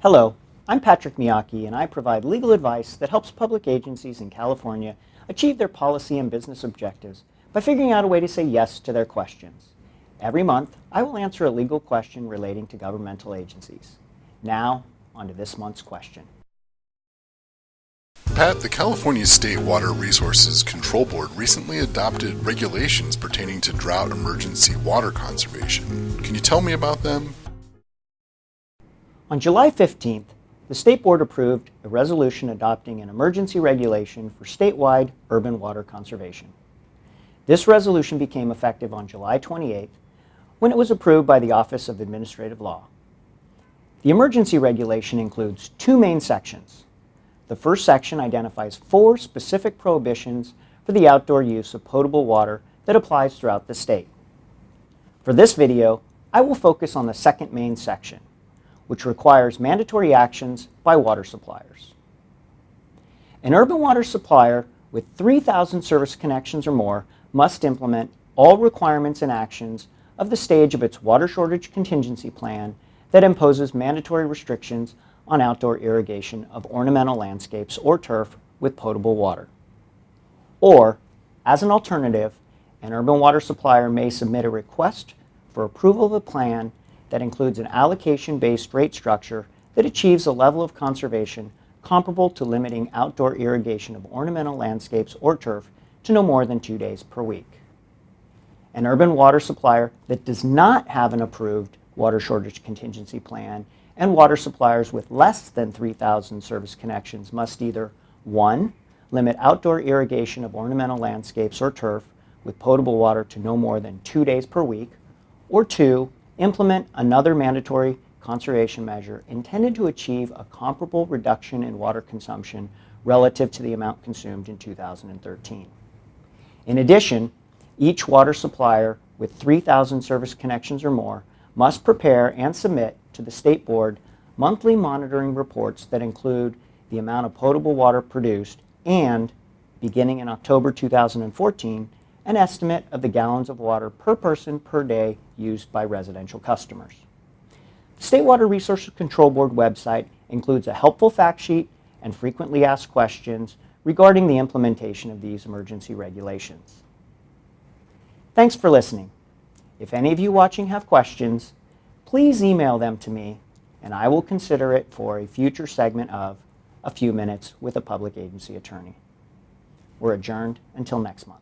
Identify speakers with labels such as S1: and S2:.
S1: Hello, I'm Patrick Miyake, and I provide legal advice that helps public agencies in California achieve their policy and business objectives by figuring out a way to say yes to their questions. Every month, I will answer a legal question relating to governmental agencies. Now, on to this month's question.
S2: Pat, the California State Water Resources Control Board recently adopted regulations pertaining to drought emergency water conservation. Can you tell me about them?
S1: On July 15th, the State Board approved a resolution adopting an emergency regulation for statewide urban water conservation. This resolution became effective on July 28th when it was approved by the Office of Administrative Law. The emergency regulation includes two main sections. The first section identifies 4 specific prohibitions for the outdoor use of potable water that applies throughout the state. For this video, I will focus on the second main section, which requires mandatory actions by water suppliers. An urban water supplier with 3,000 service connections or more must implement all requirements and actions of the stage of its water shortage contingency plan that imposes mandatory restrictions on outdoor irrigation of ornamental landscapes or turf with potable water. Or, as an alternative, an urban water supplier may submit a request for approval of a plan that includes an allocation-based rate structure that achieves a level of conservation comparable to limiting outdoor irrigation of ornamental landscapes or turf to no more than 2 days per week. An urban water supplier that does not have an approved water shortage contingency plan and water suppliers with less than 3,000 service connections must either 1. Limit outdoor irrigation of ornamental landscapes or turf with potable water to no more than 2 days per week, or 2. Implement another mandatory conservation measure intended to achieve a comparable reduction in water consumption relative to the amount consumed in 2013. In addition, each water supplier with 3,000 service connections or more must prepare and submit to the State Board monthly monitoring reports that include the amount of potable water produced and, beginning in October 2014, an estimate of the gallons of water per person per day used by residential customers. The State Water Resources Control Board website includes a helpful fact sheet and frequently asked questions regarding the implementation of these emergency regulations. Thanks for listening. If any of you watching have questions, please email them to me and I will consider it for a future segment of A Few Minutes with a Public Agency Attorney. We're adjourned until next month.